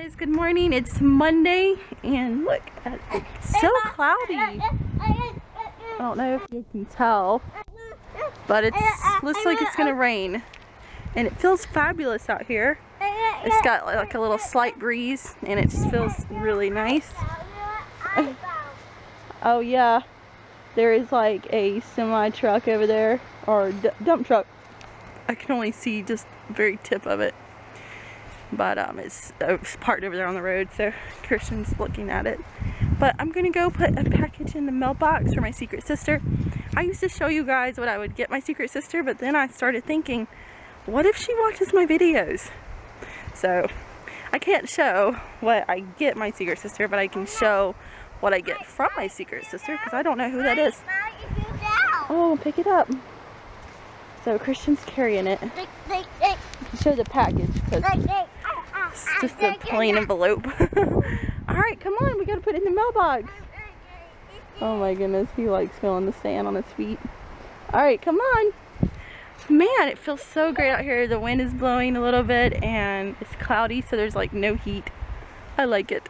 Guys, good morning. It's Monday and look, it's so cloudy. I don't know if you can tell, but it looks like it's gonna rain and it feels fabulous out here. It's got like a little slight breeze and it just feels really nice. Oh yeah, there is like a semi truck over there, or dump truck. I can only see just the very tip of it. But it's parked over there on the road, so Christian's looking at it. But I'm gonna go put a package in the mailbox for my secret sister. I used to show you guys what I would get my secret sister, but then I started thinking, what if she watches my videos? So I can't show what I get my secret sister, but I can show what I get from my secret sister, because I don't know who that is. Oh, pick it up. So Christian's carrying it. Show the package because it's just a plain envelope. Alright, come on, we gotta put it in the mailbox. Oh my goodness, he likes feeling the sand on his feet. Alright, come on. Man, it feels so great out here. The wind is blowing a little bit and it's cloudy, so there's like no heat. I like it.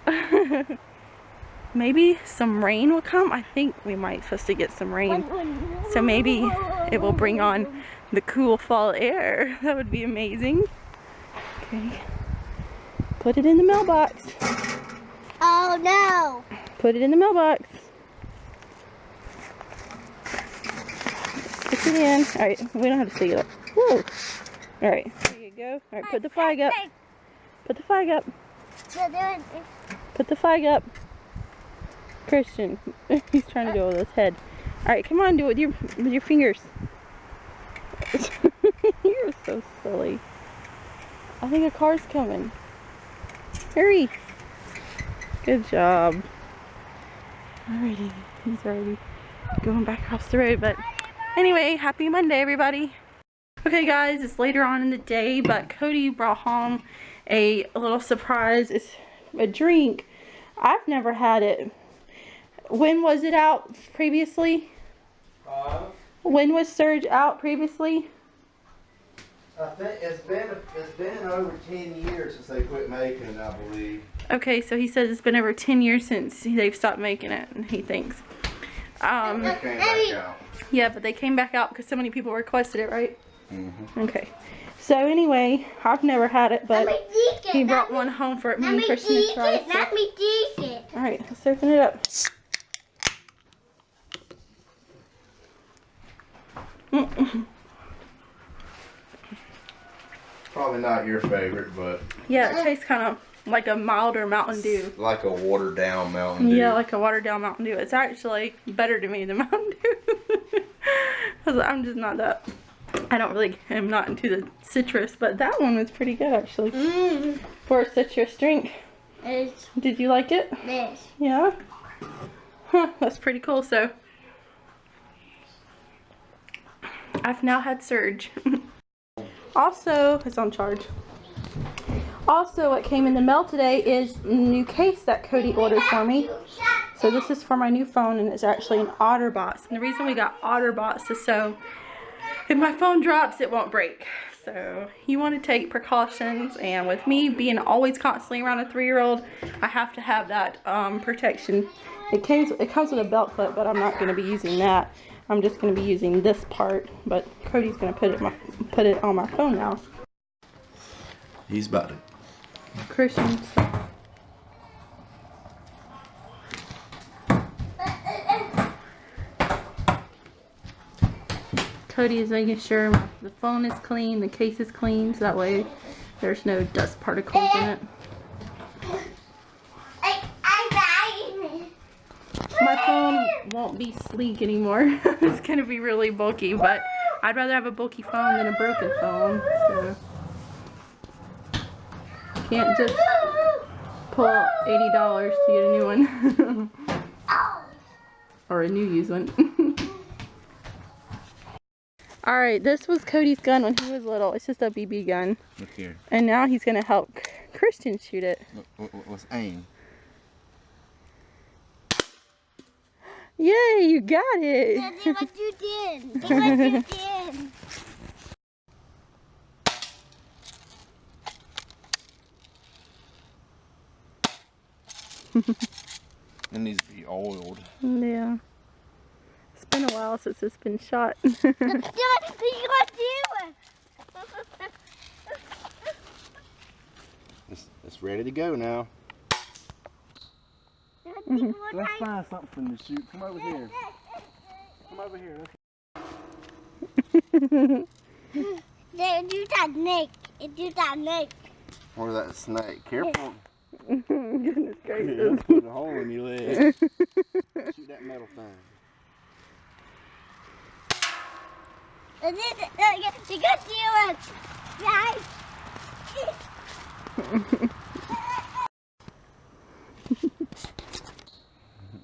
Maybe some rain will come. I think we might supposed to get some rain. So maybe it will bring on the cool fall air. That would be amazing. Okay. Put it in the mailbox. Oh no. Put it in the mailbox. Put it in. Alright, we don't have to stick it up. Whoa. Alright, there you go. Alright, put the flag up. Put the flag up. Put the flag up. Christian, he's trying to do it with his head. Alright, come on, do it with your fingers. You're so silly. I think a car's coming. Hurry. Good job. Alrighty, he's already going back across the road, but anyway, happy Monday, everybody. Okay guys, it's later on in the day, but Cody brought home a little surprise. It's a drink. I've never had it. When was it out previously? When was Surge out previously? I think it's been over 10 years since they quit making it, I believe. Okay, so he says it's been over 10 years since they've stopped making it, and he thinks. They came back out. Yeah, but they came back out because so many people requested it, right? Mm-hmm. Okay. So anyway, I've never had it, but he brought one home for me and Christian to try. Let me take it. All right, let's open it up. Probably not your favorite, but Yeah, it tastes kind of like a milder Mountain Dew. like a watered down Mountain Dew. Yeah, like a watered down Mountain Dew. It's actually better to me than Mountain Dew. Because I'm just not that, I'm not into the citrus, but that one was pretty good actually. For a citrus drink. Did you like it? This. Yeah? Huh, that's pretty cool. So I've now had Surge. Also, it's on charge. Also, what came in the mail today is a new case that Cody ordered for me. So this is for my new phone, and it's actually an OtterBox. And the reason we got OtterBox is so if my phone drops, it won't break. So you want to take precautions, and with me being always constantly around a 3-year-old, I have to have that protection. It comes with a belt clip, but I'm not going to be using that. I'm just going to be using this part, but Cody's going to put it on my phone now. He's about to. Christian. Cody is making sure the phone is clean, the case is clean, so that way there's no dust particles in it. My phone won't be sleek anymore. It's going to be really bulky, but I'd rather have a bulky phone than a broken phone. So can't just pull out $80 to get a new one. Or a new used one. Alright, this was Cody's gun when he was little. It's just a BB gun. Look here. And now he's going to help Christian shoot it. What's aim? Yay, you got it! Daddy, what you did? What you did? It needs to be oiled. Yeah. It's been a while since it's been shot. It's ready to go now. Let's find something to shoot. Come over here. Come over here. Do that snake. Do that snake. Or that snake. Careful. Goodness You'll gracious. put a hole in your leg. Shoot that metal thing. You got to do it. Guys.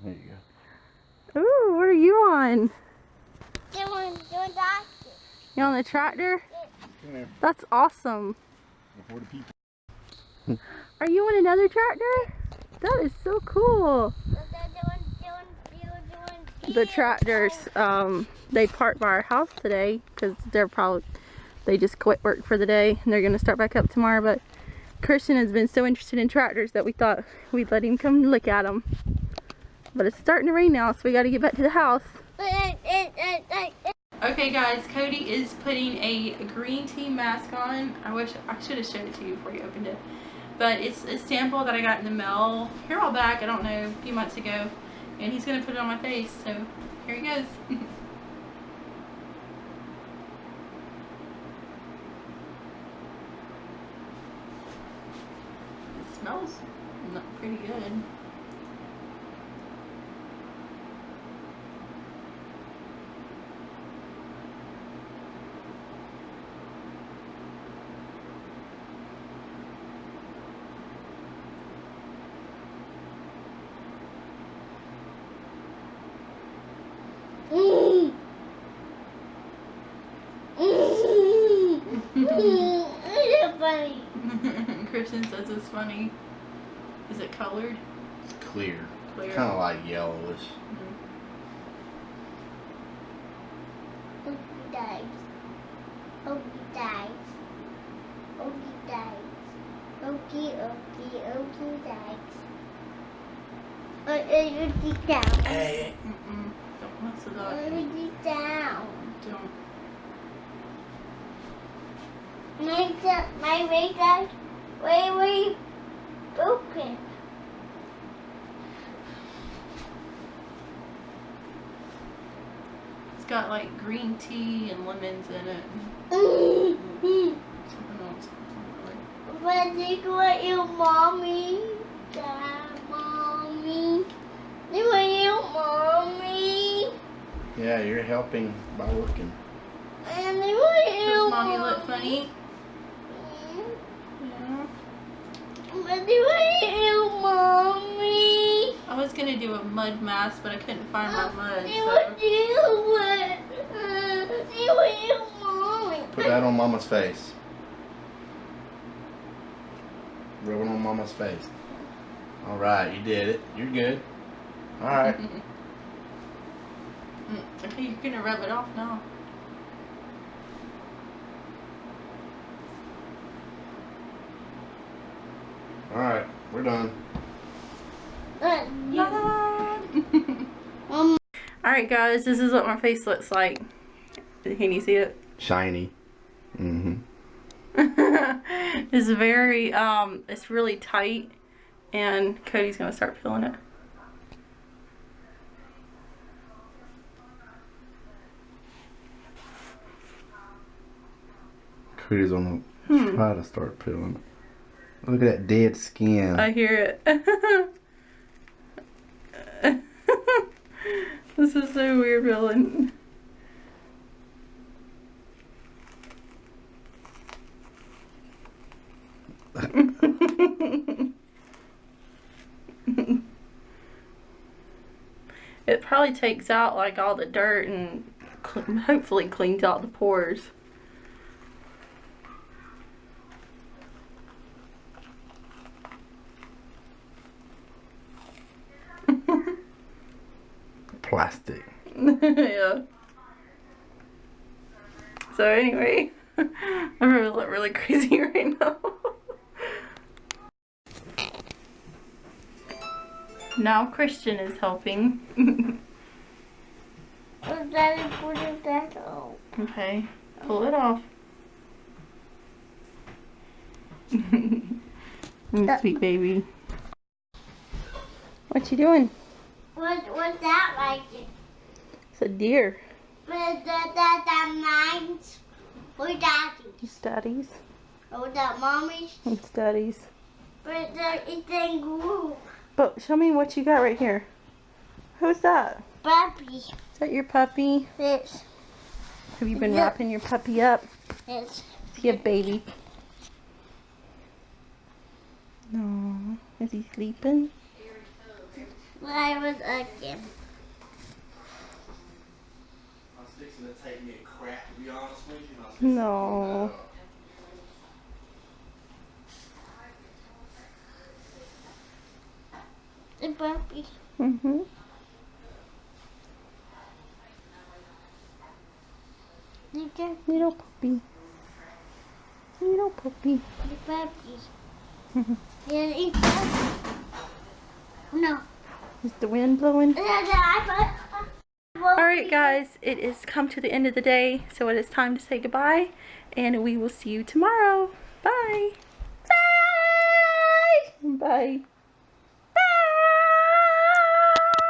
There you go. Ooh, what are you on? Doing that. You on the tractor? Come here. That's awesome. Before the people. Are you on another tractor? That is so cool. The tractors, they parked by our house today because they just quit work for the day and they're going to start back up tomorrow. But Christian has been so interested in tractors that we thought we'd let him come look at them. But it's starting to rain now, so we got to get back to the house. Okay guys, Cody is putting a green tea mask on. I should have showed it to you before you opened it. But it's a sample that I got in the mail here a while back, I don't know, a few months ago. And he's going to put it on my face, so here he goes. It smells pretty good. Funny. Christian says it's funny. Is it colored? It's clear. Clear. Kind of like yellowish. Okie dice. Okie dice. Okie dice. Okie dice. Okie down. Hey. Don't mess with that. Okie down. Don't. My radar way broken. It's got like green tea and lemons in it. Something else. But they want you, mommy. Dad, mommy. They want you, mommy. Yeah, you're helping by working. And they want you, Does mommy look funny? Yeah. But they want you, mommy. I was gonna do a mud mask, but I couldn't find my mud. They So. want you, mommy. Put that on Mama's face. Rub it on Mama's face. Alright, you did it. You're good. Alright. Okay, you're gonna rub it off now. Alright, we're done. Alright guys, this is what my face looks like. Can you see it? Shiny. Mm-hmm. It's very, it's really tight, and Cody's gonna start peeling it. Cody's gonna try to start peeling. Look at that dead skin. I hear it. This is so weird, Dylan. It probably takes out like all the dirt and hopefully cleans out the pores. Plastic. Yeah. So anyway, I'm gonna look really crazy right now. Now Christian is helping. Daddy, put it back on. Okay, pull it off. Sweet baby. What you doing? What's that like? It's a deer. But that mine's or daddy's. It's daddy's. Or that mommy's. It's daddy's. But it's in group. But show me what you got right here. Who's that? Puppy. Is that your puppy? This. Have you been wrapping your puppy up? This. Is he a baby? No. Is he sleeping? I was again. I was fixing to take me a crap, to be honest with you. And I was fixing No. The puppy. Mm-hmm. You can Little puppy. Little puppy. the puppy. Yeah, eat puppy. No. Is the wind blowing? Alright guys, it is come to the end of the day, so it is time to say goodbye, and we will see you tomorrow. Bye! Bye! Bye!